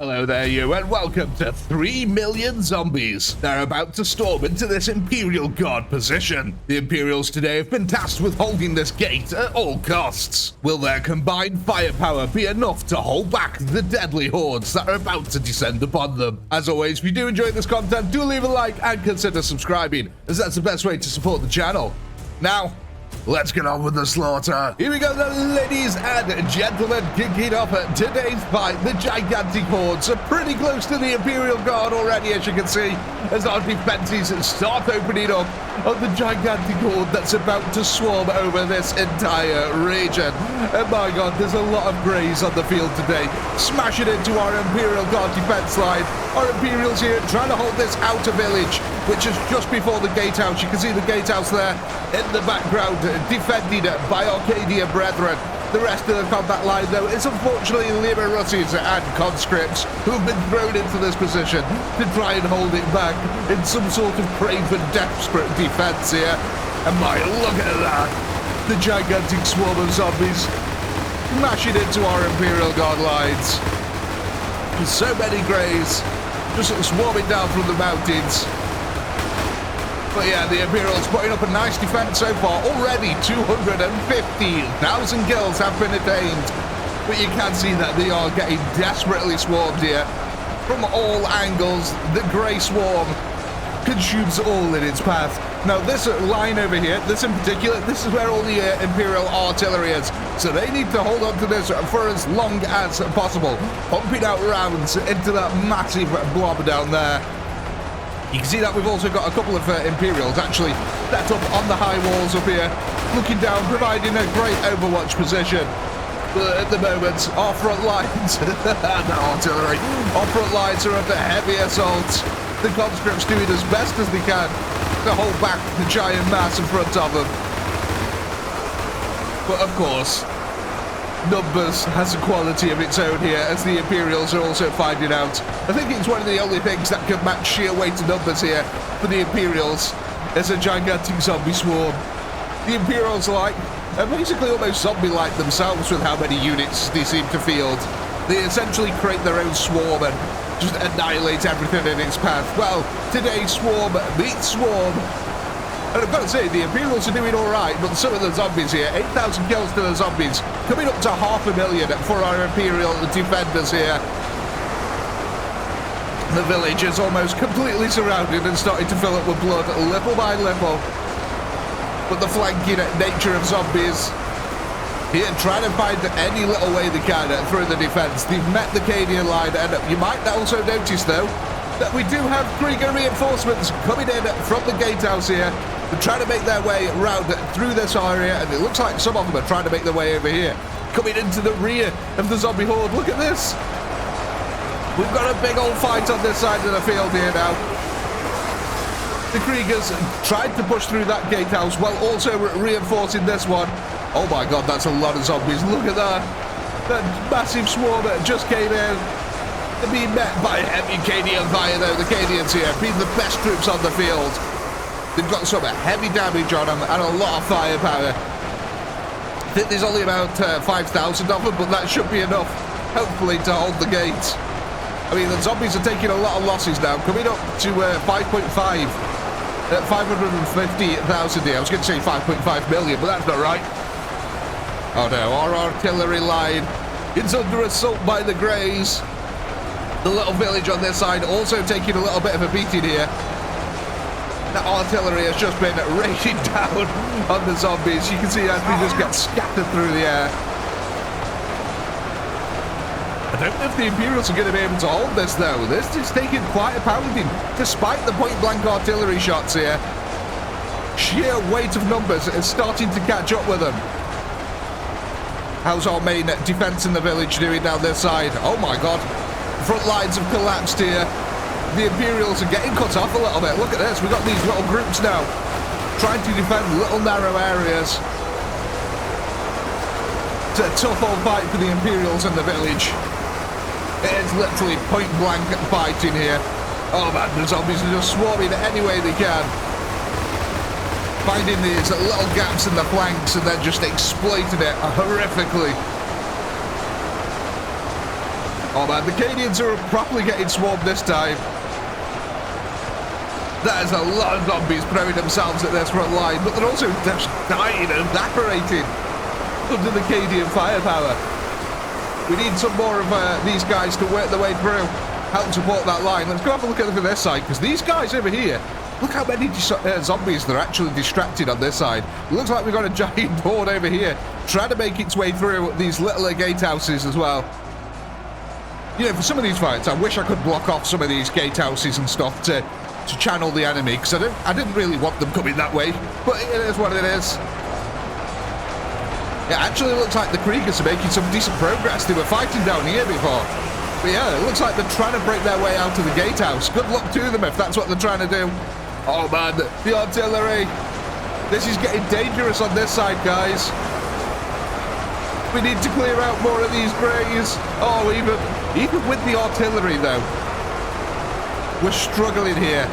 Hello there you, and welcome to 3 million zombies. They're about to storm into this Imperial Guard position. The Imperials today have been tasked with holding this gate at all costs. Will their combined firepower be enough to hold back the deadly hordes that are about to descend upon them? As always, if you do enjoy this content, do leave a like and consider subscribing, as that's the best way to support the channel. Now, let's get on with the slaughter. Here we go then, ladies and gentlemen, kicking off at today's fight. The gigantic hordes are pretty close to the Imperial Guard already, as you can see, as our defenses start opening up on the gigantic horde that's about to swarm over this entire region. And my god, there's a lot of greys on the field today, smashing into our Imperial Guard defense line. Our Imperials here trying to hold this outer village, which is just before the gatehouse. You can see the gatehouse there in the background, defended by Arcadia brethren. The rest of the combat line, though, is unfortunately Liberuses and conscripts who have been thrown into this position to try and hold it back in some sort of craven, desperate defense here. And my, look at that! The gigantic swarm of zombies smashing into our Imperial Guard lines. There's so many greys just swarming down from the mountains. But yeah, the Imperials putting up a nice defense so far. Already 250,000 kills have been attained. But you can see that they are getting desperately swarmed here. From all angles, the grey swarm consumes all in its path. Now this line over here, this in particular, this is where all the Imperial artillery is. So they need to hold on to this for as long as possible. Pumping out rounds into that massive blob down there. You can see that we've also got a couple of Imperials actually set up on the high walls up here, looking down, providing a great overwatch position. But at the moment, our front lines, the artillery, our front lines are under heavy assault. The conscripts doing as best as they can to hold back the giant mass in front of them. But of course, numbers has a quality of its own here, as the Imperials are also finding out. I think it's one of the only things that can match sheer weight of numbers here for the Imperials as a gigantic zombie swarm. The Imperials are basically almost zombie-like themselves with how many units they seem to field. They essentially create their own swarm and just annihilate everything in its path. Well, today's swarm meets swarm. And I've got to say, the Imperials are doing alright, but some of the zombies here, 8,000 kills to the zombies, coming up to 500,000 for our Imperial defenders here. The village is almost completely surrounded and starting to fill up with blood, little by little. But the flanking nature of zombies here, trying to find any little way they can through the defense. They've met the Cadian line, and you might also notice, though, that we do have Krieger reinforcements coming in from the gatehouse here. They're trying to make their way around through this area, and it looks like some of them are trying to make their way over here, coming into the rear of the zombie horde. Look at this. We've got a big old fight on this side of the field here now. The Kriegers tried to push through that gatehouse while also reinforcing this one. Oh my god, that's a lot of zombies. Look at that. That massive swarm that just came in. They're being met by heavy Cadian fire, though. The Cadians here being the best troops on the field. They've got some heavy damage on them and a lot of firepower. I think there's only about 5,000 of them, but that should be enough, hopefully, to hold the gate. I mean, the zombies are taking a lot of losses now, coming up to 5.5. 550,000 here. I was going to say 5.5 million, but that's not right. Oh no, our artillery line is under assault by the Greys. The little village on this side also taking a little bit of a beating here. That artillery has just been raining down on the zombies. You can see as they just get scattered through the air. I don't know if the Imperials are going to be able to hold this, though. This is taking quite a pounding, despite the point-blank artillery shots here. Sheer weight of numbers is starting to catch up with them. How's our main defense in the village doing down this side? Oh my god. Front lines have collapsed here. The Imperials are getting cut off a little bit. Look at this. We've got these little groups now trying to defend little narrow areas. It's a tough old fight for the Imperials in the village. It is literally point-blank fighting here. Oh man, the zombies are just swarming any way they can. Finding these little gaps in the flanks and then just exploiting it horrifically. Oh man, the Cadians are properly getting swarmed this time. There's a lot of zombies throwing themselves at this front line, but they're also just dying and evaporating under the Cadian firepower. We need some more of these guys to work their way through, help support that line. Let's go have a look at this side, because these guys over here, look how many zombies they're actually distracted on this side. It looks like we've got a giant horde over here trying to make its way through these little gatehouses as well. You know, for some of these fights, I wish I could block off some of these gatehouses and stuff to channel the enemy, because I didn't really want them coming that way, but it is what it is. It actually looks like the Kriegers are making some decent progress. They were fighting down here before. But yeah, it looks like they're trying to break their way out of the gatehouse. Good luck to them if that's what they're trying to do. Oh man, the artillery. This is getting dangerous on this side, guys. We need to clear out more of these greys. Oh, even with the artillery though, we're struggling here,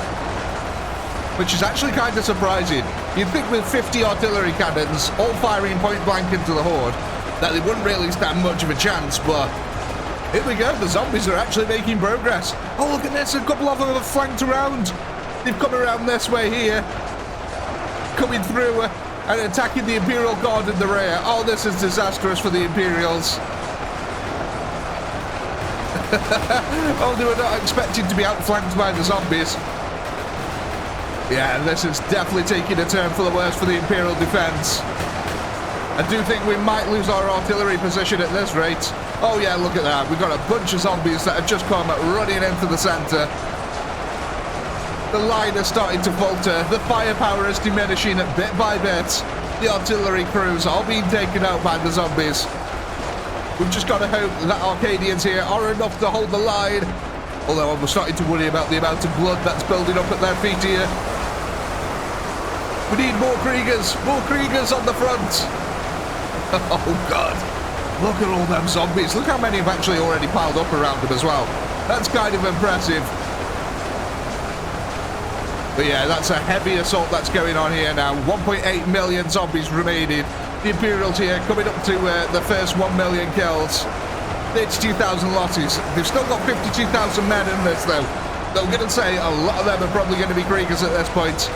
which is actually kind of surprising. You'd think with 50 artillery cannons all firing point blank into the horde that they wouldn't really stand much of a chance, but here we go, the zombies are actually making progress. Oh, look at this, a couple of them have flanked around. They've come around this way here, coming through and attacking the Imperial Guard in the rear. Oh, this is disastrous for the Imperials. Oh, they were not expecting to be outflanked by the zombies. Yeah, this is definitely taking a turn for the worse for the Imperial defense. I do think we might lose our artillery position at this rate. Oh yeah, look at that. We've got a bunch of zombies that have just come running into the center. The line is starting to falter. The firepower is diminishing bit by bit. The artillery crews are being taken out by the zombies. We've just got to hope that Arcadians here are enough to hold the line. Although I'm starting to worry about the amount of blood that's building up at their feet here. We need more Kriegers on the front. Oh God, look at all them zombies. Look how many have actually already piled up around them as well. That's kind of impressive. But yeah, that's a heavy assault that's going on here now. 1.8 million zombies remaining. The Imperials here coming up to the first 1 million kills. 32,000 losses. They've still got 52,000 men in this though. I'm going to say a lot of them are probably going to be Kriegers at this point.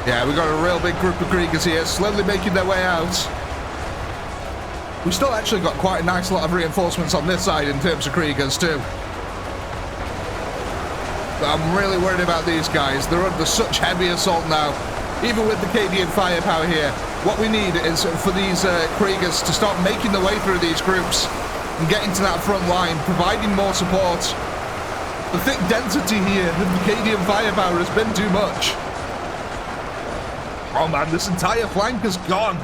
Yeah, we've got a real big group of Kriegers here, slowly making their way out. We've still actually got quite a nice lot of reinforcements on this side in terms of Kriegers too. But I'm really worried about these guys. They're under such heavy assault now. Even with the Cadian firepower here, what we need is for these Kriegers to start making their way through these groups and getting to that front line, providing more support. The thick density here of the Cadian firepower has been too much. Oh man, this entire flank is gone.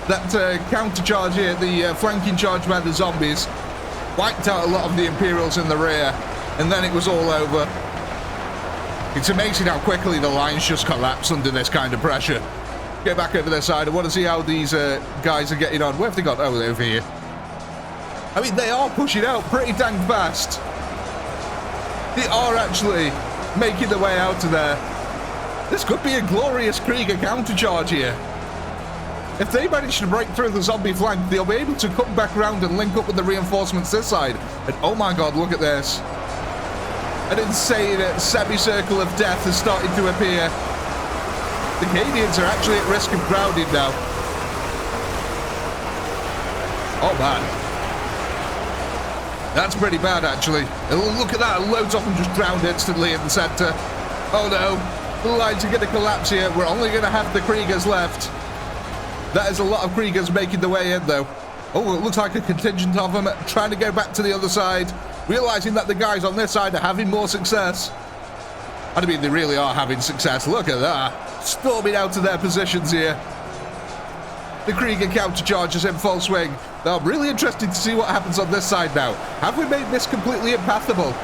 That counter charge here, the flanking charge by the zombies, wiped out a lot of the Imperials in the rear, and then it was all over. It's amazing how quickly the lines just collapse under this kind of pressure. Get back over their side. I want to see how these guys are getting on. Where have they got? Oh, they're over here. I mean, they are pushing out pretty dang fast. They are actually making their way out of there. This could be a glorious Krieger countercharge here. If they manage to break through the zombie flank, they'll be able to come back around and link up with the reinforcements this side. And oh my God, look at this. An insane semicircle of death has started to appear. The Cadians are actually at risk of grounding now. Oh man. That's pretty bad actually. Look at that, loads of them just drowned instantly in the center. Oh no. The lines are going to collapse here. We're only going to have the Kriegers left. That is a lot of Kriegers making their way in, though. Oh, it looks like a contingent of them trying to go back to the other side, realizing that the guys on this side are having more success. I mean, they really are having success. Look at that. Storming out of their positions here. The Krieger countercharge is in full swing. Now, I'm really interested to see what happens on this side now. Have we made this completely impassable?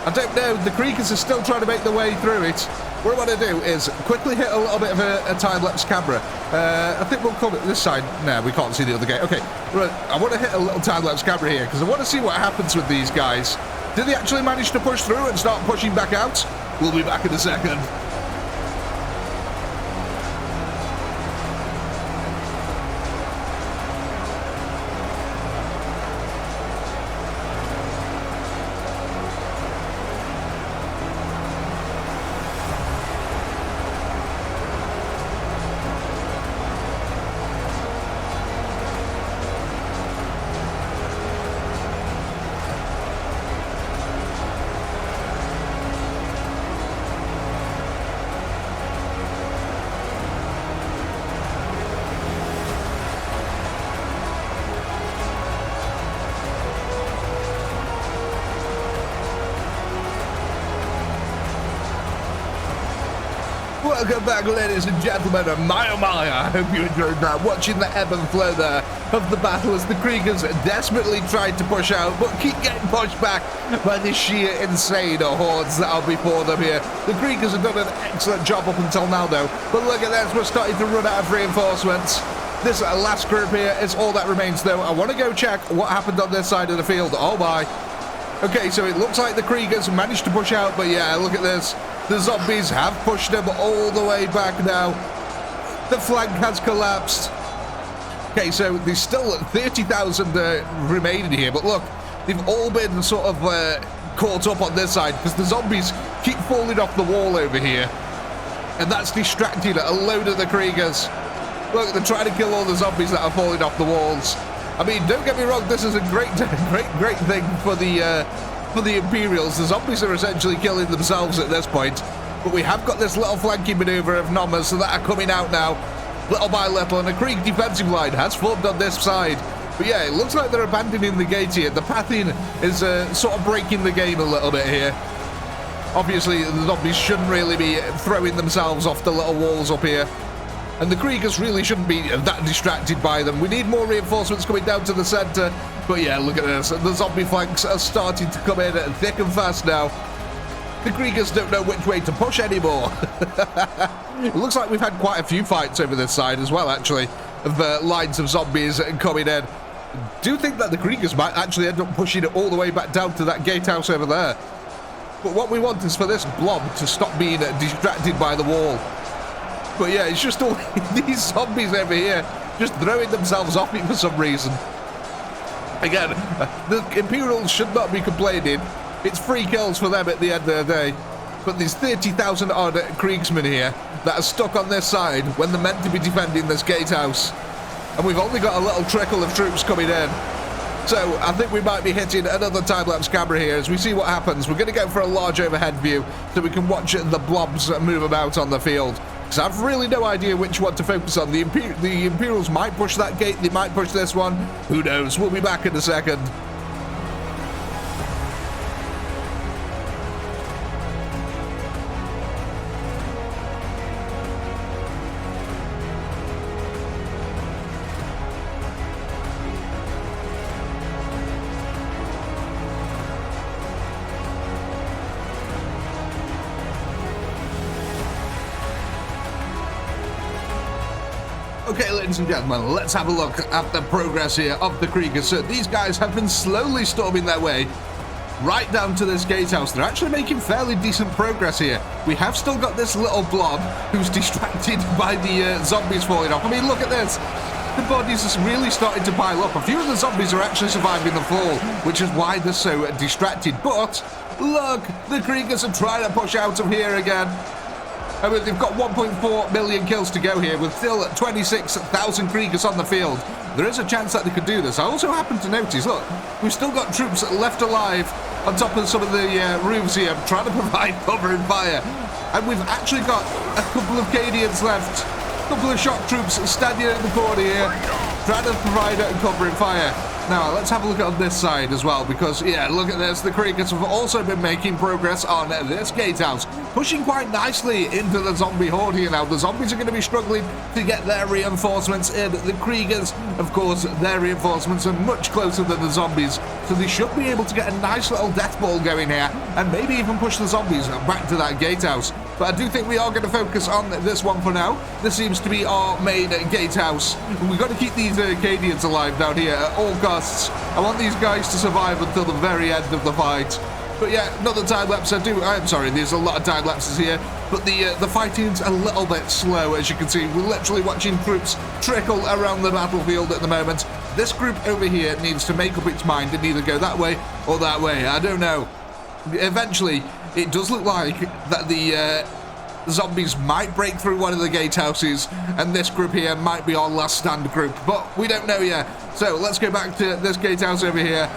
I don't know. The Kriegers are still trying to make their way through it. What I want to do is quickly hit a little bit of a time-lapse camera. I think we'll come this side. No, we can't see the other gate. Okay, right. I want to hit a little time-lapse camera here because I want to see what happens with these guys. Did they actually manage to push through and start pushing back out? We'll be back in a second. Welcome back, ladies and gentlemen, and my oh my, I hope you enjoyed that. Watching the ebb and flow there of the battle as the Kriegers desperately tried to push out, but keep getting pushed back by the sheer insane hordes that are before them here. The Kriegers have done an excellent job up until now, though, but look at this, we're starting to run out of reinforcements. This last group here is all that remains, though. I want to go check what happened on this side of the field. Oh my. Okay, so it looks like the Kriegers managed to push out, but yeah, look at this. The zombies have pushed them all the way back now. The flank has collapsed. Okay, so there's still 30,000 remaining here, but look, they've all been sort of caught up on this side because the zombies keep falling off the wall over here. And that's distracting a load of the Kriegers. Look, they're trying to kill all the zombies that are falling off the walls. I mean, don't get me wrong, this is a great thing for the Imperials. The zombies are essentially killing themselves at this point. But we have got this little flanking maneuver of Nommers that are coming out now, little by little, and a Krieg defensive line has formed on this side. But yeah, it looks like they're abandoning the gate here. The pathing is sort of breaking the game a little bit here. Obviously, the zombies shouldn't really be throwing themselves off the little walls up here. And the Kriegers really shouldn't be that distracted by them. We need more reinforcements coming down to the centre. But yeah, look at this. The zombie flanks are starting to come in thick and fast now. The Kriegers don't know which way to push anymore. It looks like we've had quite a few fights over this side as well, actually, of lines of zombies coming in. I do think that the Kriegers might actually end up pushing it all the way back down to that gatehouse over there. But what we want is for this blob to stop being distracted by the wall. But yeah, it's just all these zombies over here just throwing themselves off it for some reason. Again, the Imperials should not be complaining. It's free kills for them at the end of the day. But there's 30,000 odd Kriegsmen here that are stuck on this side when they're meant to be defending this gatehouse. And we've only got a little trickle of troops coming in. So I think we might be hitting another time-lapse camera here as we see what happens. We're going to go for a large overhead view so we can watch the blobs move about on the field. Because I've really no idea which one to focus on. The Imperials might push that gate, they might push this one. Who knows? We'll be back in a second. Okay, ladies and gentlemen, let's have a look at the progress here of the Kriegers. So these guys have been slowly storming their way right down to this gatehouse. They're actually making fairly decent progress here. We have still got this little blob who's distracted by the zombies falling off. I mean, look at this. The bodies are really starting to pile up. A few of the zombies are actually surviving the fall, which is why they're so distracted. But look, the Kriegers are trying to push out of here again. I mean, they've got 1.4 million kills to go here with still 26,000 Kriegers on the field. There is a chance that they could do this. I also happen to notice, look, we've still got troops left alive on top of some of the roofs here, trying to provide cover and fire. And we've actually got a couple of Cadians left, a couple of shock troops standing in the corner here, trying to provide cover and fire. Now, let's have a look on this side as well, because, yeah, look at this. The Kriegers have also been making progress on this gatehouse, pushing quite nicely into the zombie horde here now. The zombies are going to be struggling to get their reinforcements in. The Kriegers, of course, their reinforcements are much closer than the zombies, so they should be able to get a nice little death ball going here, and maybe even push the zombies back to that gatehouse. But I do think we are going to focus on this one for now. This seems to be our main gatehouse. We've got to keep these Cadians alive down here at all costs. I want these guys to survive until the very end of the fight. But yeah, another time lapse. I'm sorry, there's a lot of time lapses here, but the fighting's a little bit slow, as you can see. We're literally watching troops trickle around the battlefield at the moment. This group over here needs to make up its mind and either go that way or that way. I don't know. Eventually, it does look like that the zombies might break through one of the gatehouses, and this group here might be our last stand group, but we don't know yet. So let's go back to this gatehouse over here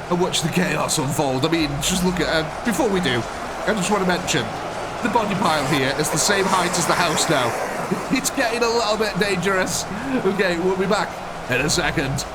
and watch the chaos unfold. I mean, just look at before we do, I just want to mention the body pile here is the same height as the house now. It's getting a little bit dangerous. Okay, we'll be back in a second.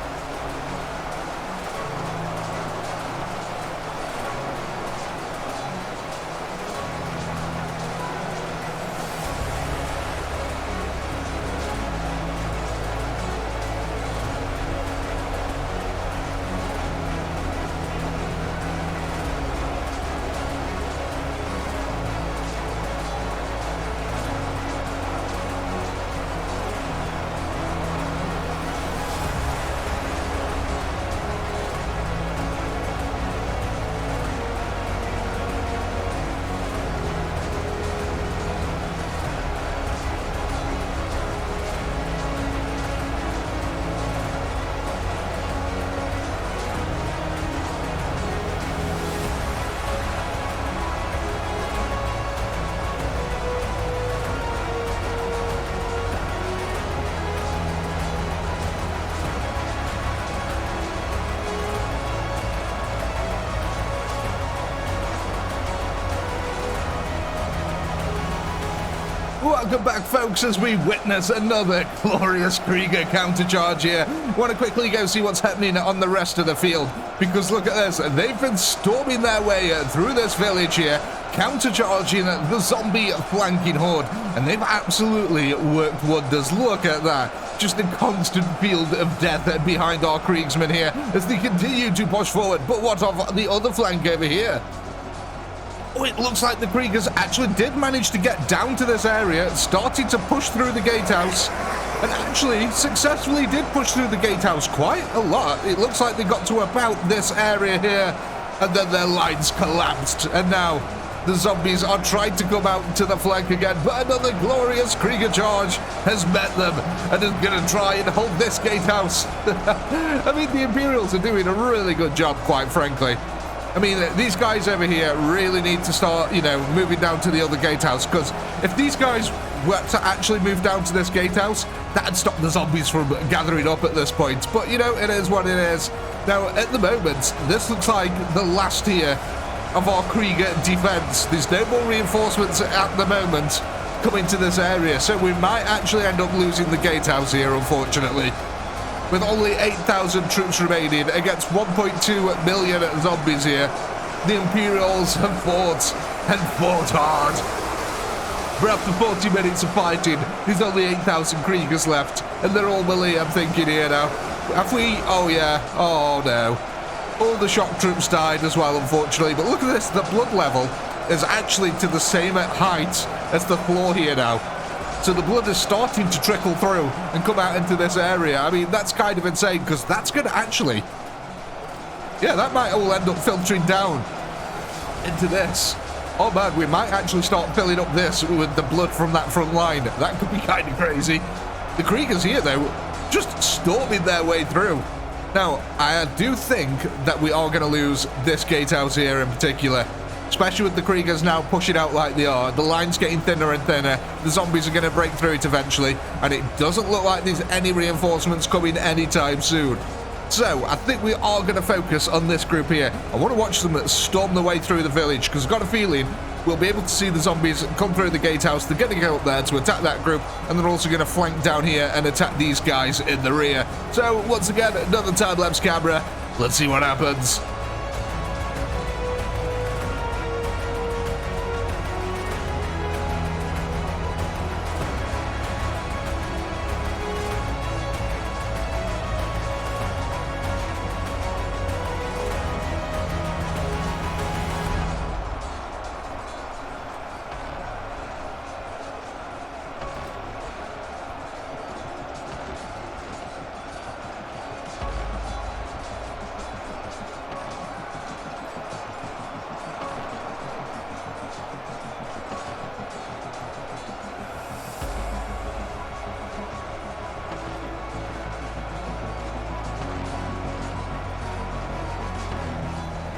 Welcome back, folks, as we witness another glorious Krieger countercharge here. Want to quickly go see what's happening on the rest of the field, because look at this. They've been storming their way through this village here, countercharging the zombie flanking horde, and they've absolutely worked wonders. Look at that. Just a constant field of death behind our Kriegsmen here as they continue to push forward. But what of the other flank over here? Oh, it looks like the Kriegers actually did manage to get down to this area, started to push through the gatehouse, and actually successfully did push through the gatehouse quite a lot. It looks like they got to about this area here, and then their lines collapsed, and now the zombies are trying to come out to the flank again, but another glorious Krieger charge has met them and is going to try and hold this gatehouse. I mean, the Imperials are doing a really good job, quite frankly. I mean, these guys over here really need to start, you know, moving down to the other gatehouse, because if these guys were to actually move down to this gatehouse, that'd stop the zombies from gathering up at this point. But, you know, it is what it is. Now, at the moment, this looks like the last tier of our Krieger defense. There's no more reinforcements at the moment coming to this area, so we might actually end up losing the gatehouse here, unfortunately. With only 8,000 troops remaining against 1.2 million zombies here, the Imperials have fought, and fought hard. But after 40 minutes of fighting, there's only 8,000 Kriegers left, and they're all melee, I'm thinking here now. Have we? Oh yeah, oh no. All the shock troops died as well, unfortunately, but look at this, the blood level is actually to the same height as the floor here now. So the blood is starting to trickle through and come out into this area. I mean, that's kind of insane, because that's going to actually... yeah, that might all end up filtering down into this. Oh man, we might actually start filling up this with the blood from that front line. That could be kind of crazy. The Kriegers here, though, just storming their way through. Now, I do think that we are going to lose this gatehouse here in particular. Especially with the Kriegers now pushing out like they are. The line's getting thinner and thinner. The zombies are going to break through it eventually. And it doesn't look like there's any reinforcements coming anytime soon. So, I think we are going to focus on this group here. I want to watch them storm their way through the village, because I've got a feeling we'll be able to see the zombies come through the gatehouse. They're going to go up there to attack that group, and they're also going to flank down here and attack these guys in the rear. So, once again, another time-lapse camera. Let's see what happens.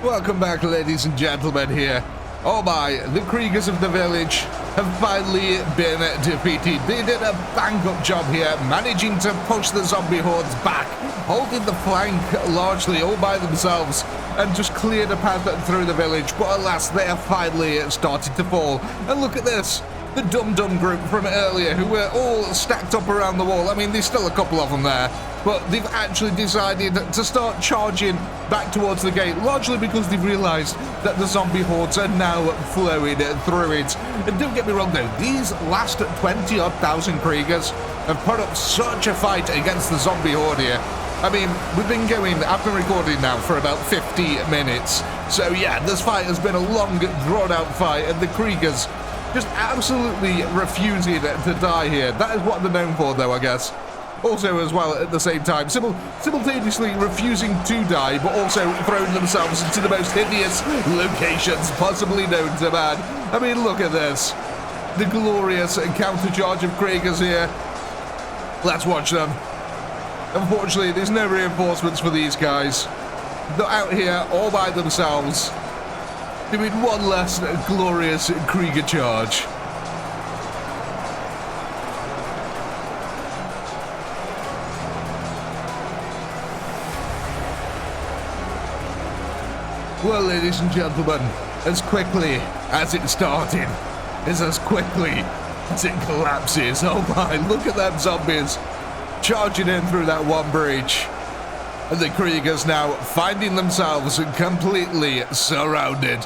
Welcome back, ladies and gentlemen here. Oh my, the Kriegers of the village have finally been defeated. They did a bang-up job here, managing to push the zombie hordes back, holding the flank largely all by themselves, and just cleared a path through the village. But alas, they have finally started to fall. And look at this. The dum-dum group from earlier, who were all stacked up around the wall. I mean, there's still a couple of them there, but they've actually decided to start charging back towards the gate, largely because they've realized that the zombie hordes are now flowing through it. And don't get me wrong though, these last 20-odd thousand Kriegers have put up such a fight against the zombie horde here. I mean, I've been recording now for about 50 minutes. So yeah, this fight has been a long, drawn-out fight, and the Kriegers just absolutely refusing to die here. That is what they're known for, though, I guess. Also, as well, at the same time, simultaneously refusing to die, but also throwing themselves into the most hideous locations possibly known to man. I mean, look at this. The glorious countercharge of Kriegers here. Let's watch them. Unfortunately, there's no reinforcements for these guys. They're out here all by themselves, doing one last glorious Krieger charge. Well, ladies and gentlemen, as quickly as it started is as quickly as it collapses. Oh my, look at them zombies charging in through that one breach. And the Kriegers now finding themselves completely surrounded.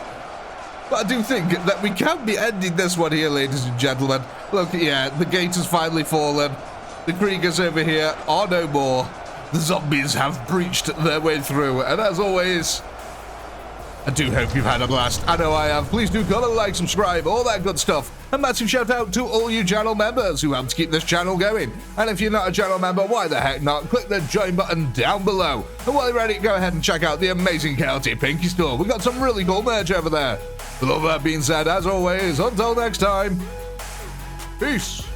But I do think that we can be ending this one here, ladies and gentlemen. Look, yeah, the gate has finally fallen. The Kriegers over here are no more. The zombies have breached their way through. And as always, I do hope you've had a blast. I know I have. Please do comment, like, subscribe, all that good stuff. A massive shout out to all you channel members who help to keep this channel going. And if you're not a channel member, why the heck not? Click the join button down below. And while you're ready, go ahead and check out the amazing ChaoticPinky store. We've got some really cool merch over there. With all that being said, as always, until next time, peace.